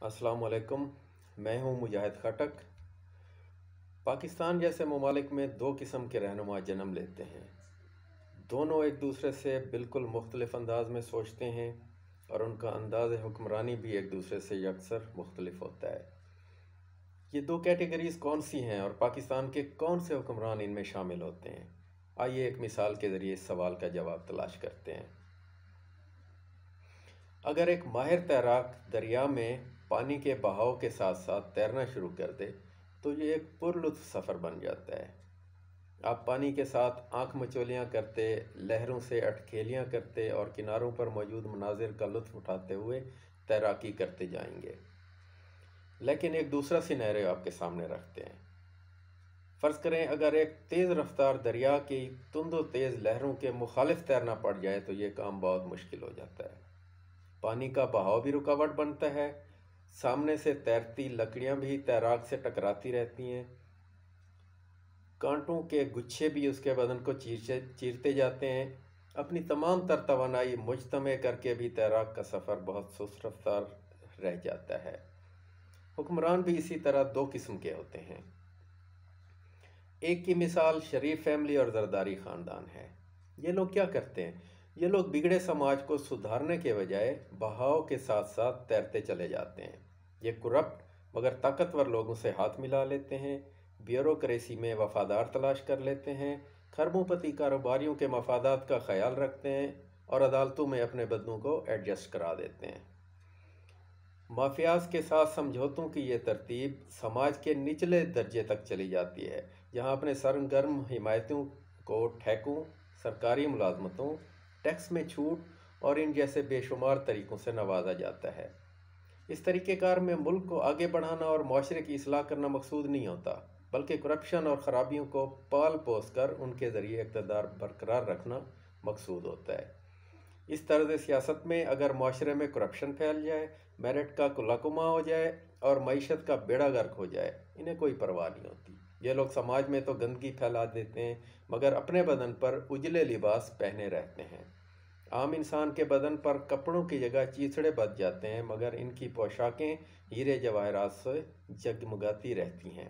अस्सलाम वालेकुम। मैं हूं मुजाहिद खटक। पाकिस्तान जैसे ममालिक में दो किस्म के रहनुमा जन्म लेते हैं। दोनों एक दूसरे से बिल्कुल मुख्तलिफ अंदाज में सोचते हैं और उनका अंदाज़ हुक्मरानी भी एक दूसरे से यकसर मुख्तलिफ होता है। ये दो कैटेगरीज़ कौन सी हैं और पाकिस्तान के कौन से हुक्मरान इनमें शामिल होते हैं? आइए एक मिसाल के ज़रिए इस सवाल का जवाब तलाश करते हैं। अगर एक माहिर तैराक दरिया में पानी के बहाव के साथ साथ तैरना शुरू कर दे तो ये एक पुरलुत्फ सफ़र बन जाता है। आप पानी के साथ आंख मचोलियाँ करते, लहरों से अटखेलियाँ करते और किनारों पर मौजूद मनाजिर का लुत्फ़ उठाते हुए तैराकी करते जाएंगे। लेकिन एक दूसरा सिनेरियो आपके सामने रखते हैं। फ़र्ज़ करें अगर एक तेज़ रफ्तार दरिया की तुंदो तेज़ लहरों के मुखालिफ तैरना पड़ जाए तो ये काम बहुत मुश्किल हो जाता है। पानी का बहाव भी रुकावट बनता है, सामने से तैरती लकड़ियां भी तैराक से टकराती रहती हैं, कांटों के गुच्छे भी उसके बदन को चीरते जाते हैं। अपनी तमाम तर तवानाई मुजतमे करके भी तैराक का सफ़र बहुत सुस्त रफ्तार रह जाता है। हुक्मरान भी इसी तरह दो किस्म के होते हैं। एक की मिसाल शरीफ फैमिली और जरदारी ख़ानदान है। ये लोग क्या करते हैं? ये लोग बिगड़े समाज को सुधारने के बजाय बहाव के साथ साथ तैरते चले जाते हैं। ये करप्ट मगर ताकतवर लोगों से हाथ मिला लेते हैं, ब्यूरोक्रेसी में वफादार तलाश कर लेते हैं, खरबोपति कारोबारियों के मफादात का ख्याल रखते हैं और अदालतों में अपने बदनों को एडजस्ट करा देते हैं। माफियाज के साथ समझौतों की ये तरतीब समाज के निचले दर्जे तक चली जाती है, जहाँ अपने सरगर्म हिमायतियों को ठेकों, सरकारी मुलाजमतों, टैक्स में छूट और इन जैसे बेशुमार तरीक़ों से नवाजा जाता है। इस तरीक़ेकार में मुल्क को आगे बढ़ाना और माशरे की इस्लाह करना मकसूद नहीं होता, बल्कि करप्शन और ख़राबियों को पाल पोस कर उनके ज़रिए इक़्तिदार बरकरार रखना मकसूद होता है। इस तर्ज़ सियासत में अगर माशरे में करप्शन फैल जाए, मेरिट का कुलाकुमा हो जाए और मईशत का बेड़ा गर्क हो जाए, इन्हें कोई परवाह नहीं होती। ये लोग समाज में तो गंदगी फैला देते हैं मगर अपने बदन पर उजले लिबास पहने रहते हैं। आम इंसान के बदन पर कपड़ों की जगह चीथड़े बच जाते हैं मगर इनकी पोशाकें हीरे जवाहरात से जगमगाती रहती हैं।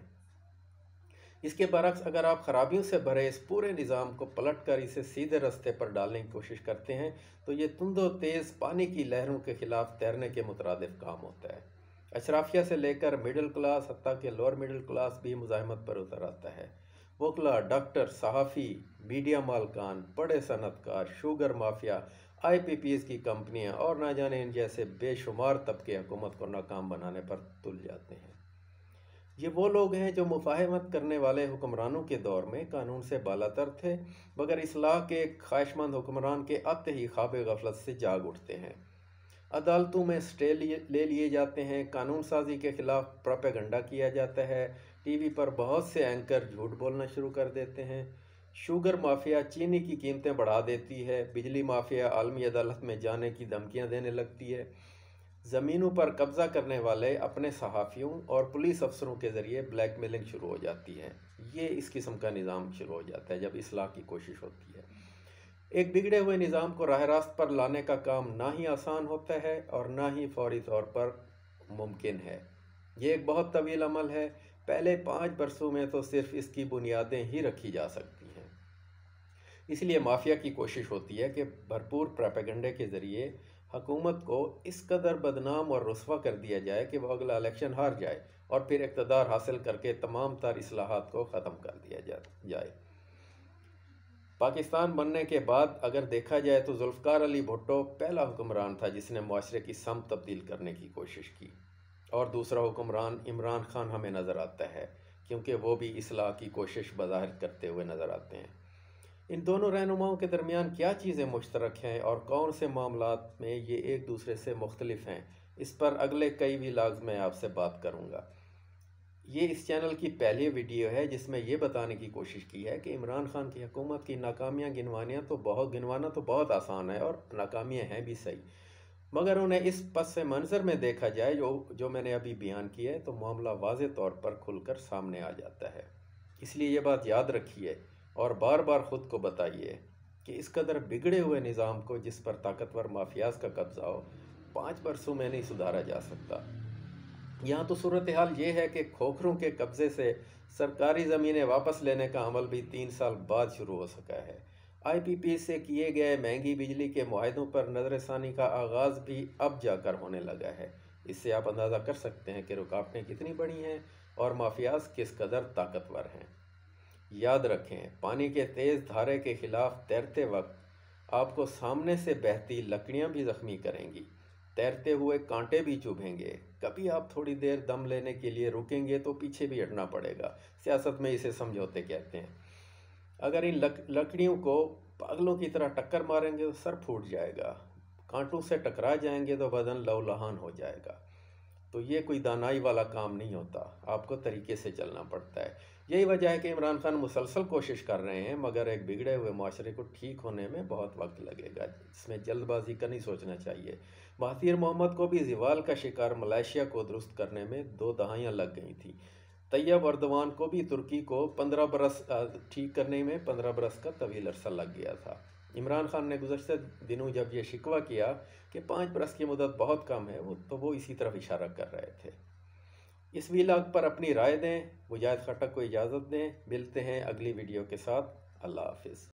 इसके बरक्स अगर आप खराबियों से भरे इस पूरे निज़ाम को पलट कर इसे सीधे रास्ते पर डालने की कोशिश करते हैं तो ये तुंदो तेज़ पानी की लहरों के ख़िलाफ़ तैरने के मुतरादिफ काम होता है। अशराफिया से लेकर मिडिल क्लास हत्ता के लोअर मिडिल क्लास भी मुज़ाहमत पर उतर आता है। वकला, डॉक्टर, सहाफ़ी, मीडिया मालकान, बड़े सनतकार, शुगर माफिया, IPPs की कंपनियां और ना जाने इन जैसे बेशुमार तबके हुकूमत को नाकाम बनाने पर तुल जाते हैं। ये वो लोग हैं जो मुफाहमत करने वाले हुक्मरानों के दौर में कानून से बालातर थे मगर इस्लाह के ख्वाहिशमंद हुक्मरान के आते ही ख्वाब गफलत से जाग उठते हैं। अदालतों में स्टे ले लिए जाते हैं, कानून साजी के ख़िलाफ़ प्रोपेगंडा किया जाता है, TV पर बहुत से एंकर झूठ बोलना शुरू कर देते हैं, शुगर माफिया चीनी की कीमतें बढ़ा देती है, बिजली माफिया आलमी अदालत में जाने की धमकियां देने लगती है, ज़मीनों पर कब्ज़ा करने वाले अपने सहाफ़ियों और पुलिस अफसरों के ज़रिए ब्लैकमेलिंग शुरू हो जाती है। ये इस किस्म का निज़ाम शुरू हो जाता है जब इस्लाह की कोशिश होती है। एक बिगड़े हुए निज़ाम को राह रास्त पर लाने का काम ना ही आसान होता है और ना ही फौरी तौर पर मुमकिन है। ये एक बहुत तवील अमल है। पहले 5 बरसों में तो सिर्फ इसकी बुनियादें ही रखी जा सकती हैं। इसलिए माफिया की कोशिश होती है कि भरपूर प्रोपेगेंडे के ज़रिए हुकूमत को इस कदर बदनाम और रुस्वा कर दिया जाए कि वह अगला इलेक्शन हार जाए और फिर इक़्तिदार हासिल करके तमाम तर इस्लाहात को ख़त्म कर दिया जाए। पाकिस्तान बनने के बाद अगर देखा जाए तो जुल्फ़िकार अली भुट्टो पहला हुक्मरान था जिसने माशरे की समत तब्दील करने की कोशिश की और दूसरा हुक्मरान इमरान खान हमें नज़र आता है क्योंकि वो भी इस्लाह की कोशिश बज़ाहिर करते हुए नज़र आते हैं। इन दोनों रहनुमाओं के दरमियान क्या चीज़ें मुश्तरक हैं और कौन से मामलात में ये एक दूसरे से मुख्तलिफ हैं, इस पर अगले कई व्लॉग्स में आपसे बात करूँगा। ये इस चैनल की पहली वीडियो है जिसमें ये बताने की कोशिश की है कि इमरान खान की हुकूमत की नाकामियाँ गिनवाना तो बहुत आसान है और नाकामियाँ हैं भी सही, मगर उन्हें इस पस मंज़र में देखा जाए जो मैंने अभी बयान किया है तो मामला वाज़े तौर पर खुलकर सामने आ जाता है। इसलिए ये बात याद रखिए और बार बार ख़ुद को बताइए कि इस कदर बिगड़े हुए निज़ाम को जिस पर ताकतवर माफियाज का कब्ज़ा हो 5 बरसों में नहीं सुधारा जा सकता। यहाँ तो सूरत हाल ये है कि खोखरों के कब्ज़े से सरकारी ज़मीनें वापस लेने का अमल भी 3 साल बाद शुरू हो सका है। आईपीपी से किए गए महंगी बिजली के मुआहदों पर नज़रसानी का आगाज़ भी अब जाकर होने लगा है। इससे आप अंदाज़ा कर सकते हैं कि रुकावटें कितनी बड़ी हैं और माफियाज किस कदर ताकतवर हैं। याद रखें, पानी के तेज़ धारे के खिलाफ तैरते वक्त आपको सामने से बहती लकड़ियां भी ज़ख्मी करेंगी, तैरते हुए कांटे भी चुभेंगे। कभी आप थोड़ी देर दम लेने के लिए रुकेंगे तो पीछे भी हटना पड़ेगा। सियासत में इसे समझौते कहते हैं। अगर इन लकड़ियों को पागलों की तरह टक्कर मारेंगे तो सर फूट जाएगा, कांटों से टकरा जाएंगे तो बदन लहूलुहान हो जाएगा। तो ये कोई दानाई वाला काम नहीं होता, आपको तरीके से चलना पड़ता है। यही वजह है कि इमरान खान मुसलसल कोशिश कर रहे हैं, मगर एक बिगड़े हुए माशरे को ठीक होने में बहुत वक्त लगेगा। इसमें जल्दबाजी का नहीं सोचना चाहिए। महातीर मोहम्मद को भी ज़वाल का शिकार मलेशिया को दुरुस्त करने में 2 दहाइयाँ लग गई थी। तैयब अर्दवान को भी तुर्की को 15 बरस ठीक करने में 15 बरस का तवील अरसा लग गया था। इमरान खान ने गुज़श्ते दिनों जब ये शिकवा किया कि 5 बरस की मुदत बहुत कम है, वो इसी तरफ इशारा कर रहे थे। इस वीलॉग पर अपनी राय दें। मुजाहिद खट्टक को इजाज़त दें। मिलते हैं अगली वीडियो के साथ। अल्लाह हाफिज़।